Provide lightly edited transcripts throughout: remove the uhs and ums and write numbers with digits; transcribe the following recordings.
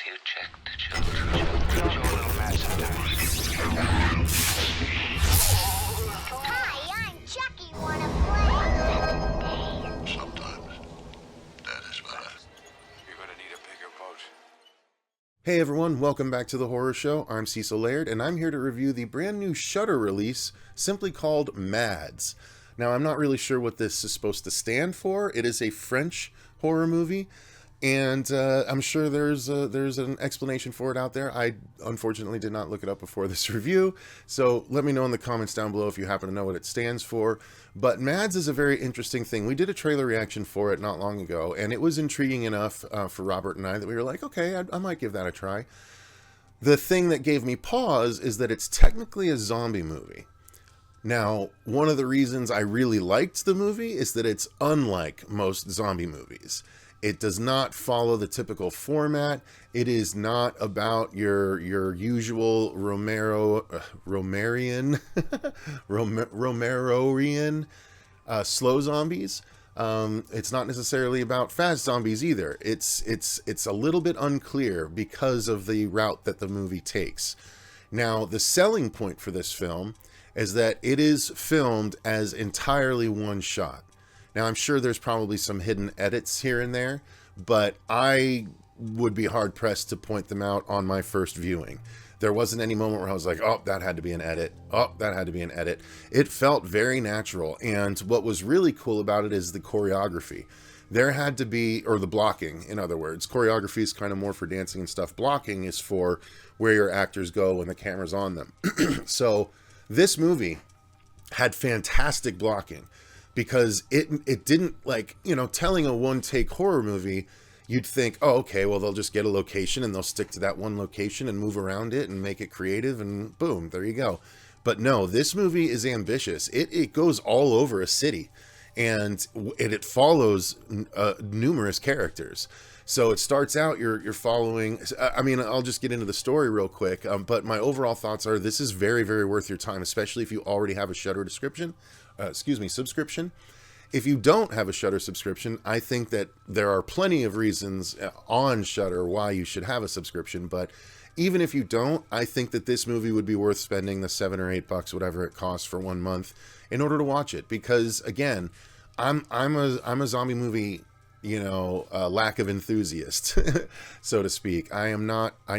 you check the children. Show a little mad sometimes. Hi, I'm Chucky. Wanna play? Sometimes. That is better. You're gonna need a bigger boat. Hey everyone, welcome back to the Horror Show. I'm Cecil Laird, and I'm here to review the brand new Shudder release, simply called MadS. Now, I'm not really sure what this is supposed to stand for. It is a French horror movie, and I'm sure there's an explanation for it out there. I unfortunately did not look it up before this review, so let me know in the comments down below if you happen to know what it stands for. But MadS is a very interesting thing. We did a trailer reaction for it not long ago, and it was intriguing enough for Robert and I that we were like, okay, I might give that a try. The thing that gave me pause is that it's technically a zombie movie. Now, one of the reasons I really liked the movie is that it's unlike most zombie movies. It does not follow the typical format. It is not about your usual Romerian slow zombies. It's not necessarily about fast zombies either. It's a little bit unclear because of the route that the movie takes. Now, the selling point for this film is that it is filmed as entirely one shot. Now, I'm sure there's probably some hidden edits here and there, but I would be hard-pressed to point them out on my first viewing. There wasn't any moment where I was like, oh, that had to be an edit. Oh, that had to be an edit. It felt very natural, and what was really cool about it is the choreography. There had to be, or the blocking, in other words. Choreography is kind of more for dancing and stuff. Blocking is for where your actors go when the camera's on them. So this movie had fantastic blocking, because it didn't, like, you know, telling a one-take horror movie, you'd think, oh, okay, well, they'll just get a location and they'll stick to that one location and move around it and make it creative and boom, there you go. But no, this movie is ambitious. It goes all over a city, and it follows numerous characters. So it starts out, you're following, I mean, I'll just get into the story real quick, but my overall thoughts are this is very, very worth your time, especially if you already have a Shudder subscription. If you don't have a Shudder subscription, I think that there are plenty of reasons on Shudder why you should have a subscription, but even if you don't, I think that this movie would be worth spending the $7 or $8, whatever it costs for 1 month, in order to watch it, because again, I'm a zombie movie, you know, lack of enthusiast, so to speak. I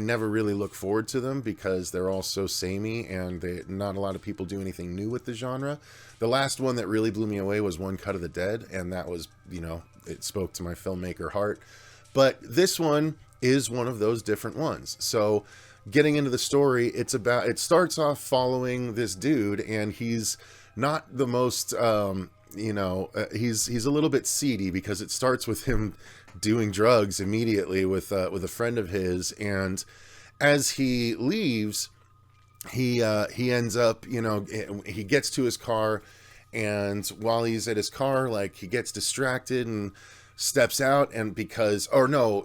never really look forward to them because they're all so samey, and not a lot of people do anything new with the genre. The last one that really blew me away was One Cut of the Dead, and that was, you know, it spoke to my filmmaker heart. But this one is one of those different ones. So getting into the story, it starts off following this dude, and he's not the most, he's a little bit seedy, because it starts with him doing drugs immediately with a friend of his, and as he leaves, he ends up, you know, he gets to his car, and while he's at his car, like, he gets distracted and steps out, and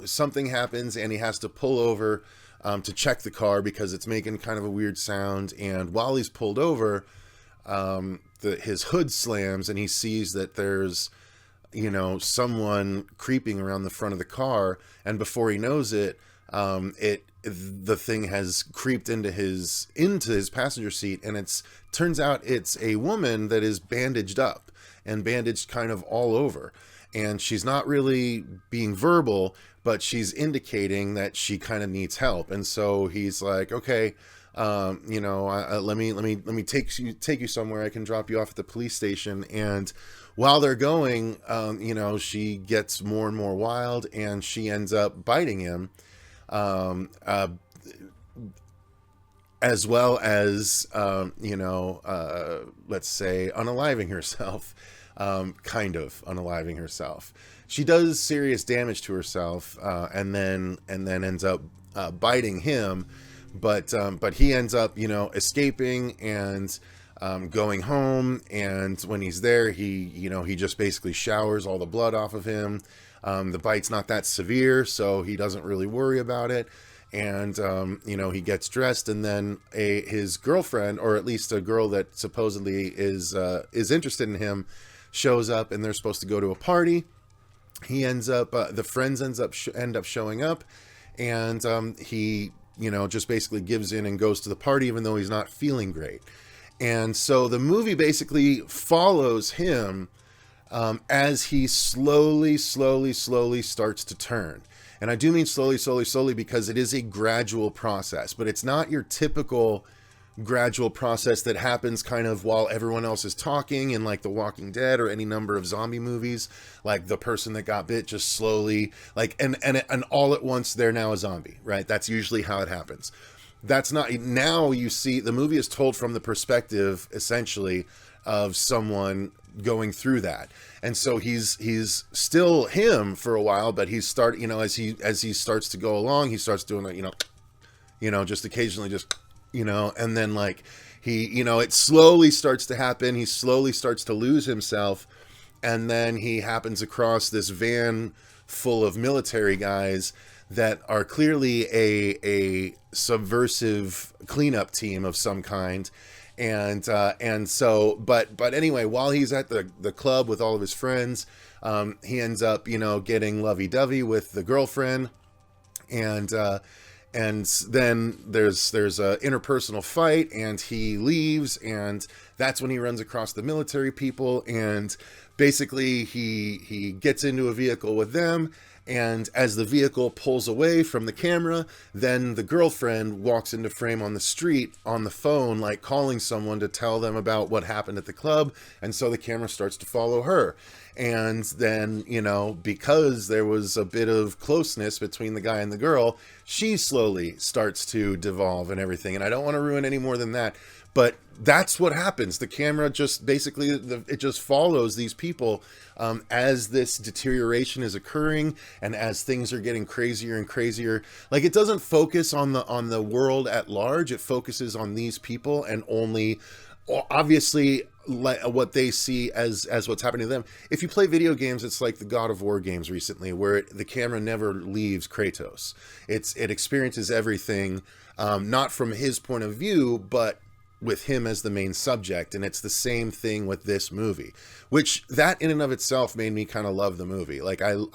something happens, and he has to pull over to check the car because it's making kind of a weird sound, and while he's pulled over, his hood slams, and he sees that there's, you know, someone creeping around the front of the car, and before he knows it, the thing has creeped into his passenger seat, and turns out it's a woman that is bandaged up and bandaged kind of all over, and she's not really being verbal, but she's indicating that she kind of needs help. And so he's like, okay, let me take you somewhere. I can drop you off at the police station. And while they're going, she gets more and more wild, and she ends up biting him, as well as, let's say unaliving herself, kind of unaliving herself. She does serious damage to herself, and then ends up biting him. But he ends up, escaping and going home. And when he's there, he just basically showers all the blood off of him. The bite's not that severe, so he doesn't really worry about it. And, he gets dressed, and then his girlfriend, or at least a girl that supposedly is interested in him, shows up, and they're supposed to go to a party. He ends up, the friends end up showing up, and he, just basically gives in and goes to the party even though he's not feeling great. And so the movie basically follows him as he slowly starts to turn. And I do mean slowly because it is a gradual process, but it's not your typical gradual process that happens kind of while everyone else is talking in like The Walking Dead or any number of zombie movies. Like the person that got bit just slowly, like, and all at once they're now a zombie, right? That's usually how it happens. That's not, now you see the movie is told from the perspective essentially of someone going through that. And so he's still him for a while, but he's as he starts to go along, he starts doing it, just occasionally just, and then like he, it slowly starts to happen. He slowly starts to lose himself. And then he happens across this van full of military guys that are clearly a subversive cleanup team of some kind. And so, but anyway, while he's at the club with all of his friends, he ends up, getting lovey-dovey with the girlfriend. And then there's a interpersonal fight, and he leaves, and that's when he runs across the military people, and basically he gets into a vehicle with them. And as the vehicle pulls away from the camera, then the girlfriend walks into frame on the street on the phone, like calling someone to tell them about what happened at the club. And so the camera starts to follow her. And then, because there was a bit of closeness between the guy and the girl, she slowly starts to devolve and everything. And I don't want to ruin any more than that, but that's what happens. The camera just basically, it just follows these people as this deterioration is occurring and as things are getting crazier and crazier. Like, it doesn't focus on the world at large. It focuses on these people and only, obviously, what they see as what's happening to them. If you play video games, it's like the God of War games recently, where the camera never leaves Kratos. It experiences everything, not from his point of view, but with him as the main subject. And it's the same thing with this movie, which that in and of itself made me kind of love the movie. Like oh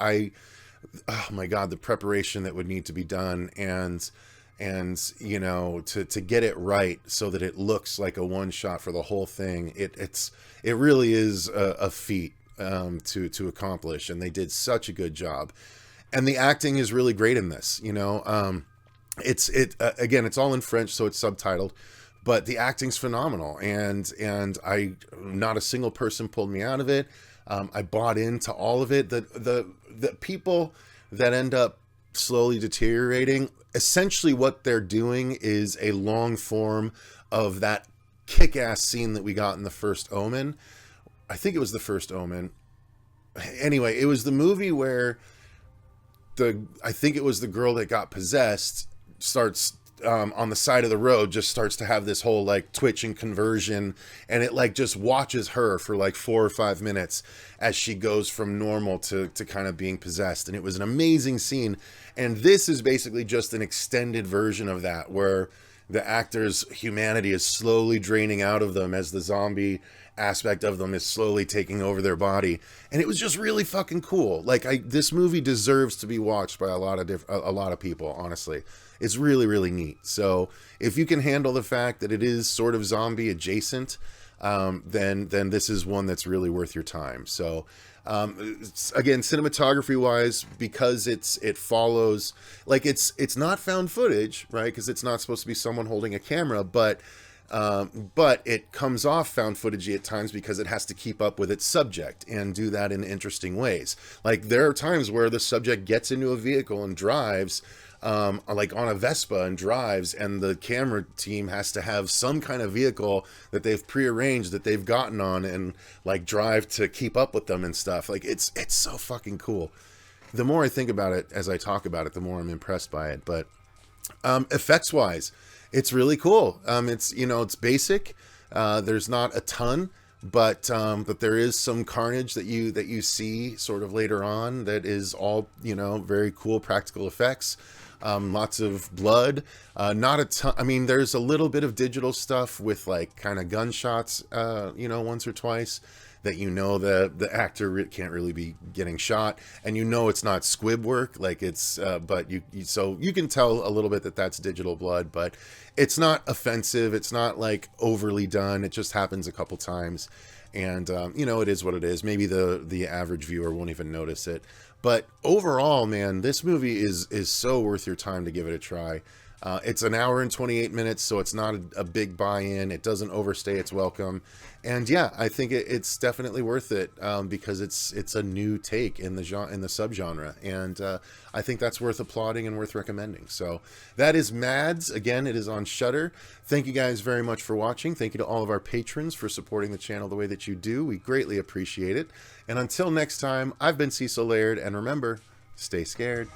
my God, the preparation that would need to be done, and to get it right so that it looks like a one shot for the whole thing. It really is a feat to accomplish, and they did such a good job. And the acting is really great in this. Again, it's all in French, so it's subtitled, but the acting's phenomenal, and not a single person pulled me out of it. I bought into all of it. The people that end up slowly deteriorating, essentially what they're doing is a long form of that kick-ass scene that we got in the first Omen. I think it was the first Omen. Anyway, it was the movie where I think it was the girl that got possessed starts on the side of the road, just starts to have this whole like twitch and conversion, and it like just watches her for like 4 or 5 minutes as she goes from normal to kind of being possessed. And it was an amazing scene. And this is basically just an extended version of that, where the actor's humanity is slowly draining out of them as the zombie aspect of them is slowly taking over their body. And it was just really fucking cool. Like, this movie deserves to be watched by a lot of people, honestly. It's really, really neat. So if you can handle the fact that it is sort of zombie adjacent, then this is one that's really worth your time. So again, cinematography wise, because it follows, like, it's not found footage, right? Because it's not supposed to be someone holding a camera, but it comes off found footagey at times because it has to keep up with its subject and do that in interesting ways. Like, there are times where the subject gets into a vehicle and drives, like on a Vespa, and drives, and the camera team has to have some kind of vehicle that they've prearranged that they've gotten on and like drive to keep up with them and stuff. Like, it's so fucking cool. The more I think about it as I talk about it, the more I'm impressed by it. But effects wise, it's really cool. It's basic. There's not a ton, but there is some carnage that you see sort of later on that is all, very cool practical effects. Lots of blood, not a ton. I mean, there's a little bit of digital stuff with like kind of gunshots, once or twice that you know the actor can't really be getting shot, and you know it's not squib work, like it's but so you can tell a little bit that that's digital blood, but it's not offensive, it's not like overly done, it just happens a couple times. And you know, it is what it is. Maybe the average viewer won't even notice it, but overall, man, this movie is so worth your time to give it a try. It's an hour and 28 minutes, so it's not a big buy-in. It doesn't overstay its welcome, and yeah, I think it's definitely worth it because it's a new take in the subgenre, and I think that's worth applauding and worth recommending. So that is MadS. Again, it is on Shudder. Thank you guys very much for watching. Thank you to all of our patrons for supporting the channel the way that you do. We greatly appreciate it. And until next time, I've been Cecil Laird, and remember, stay scared.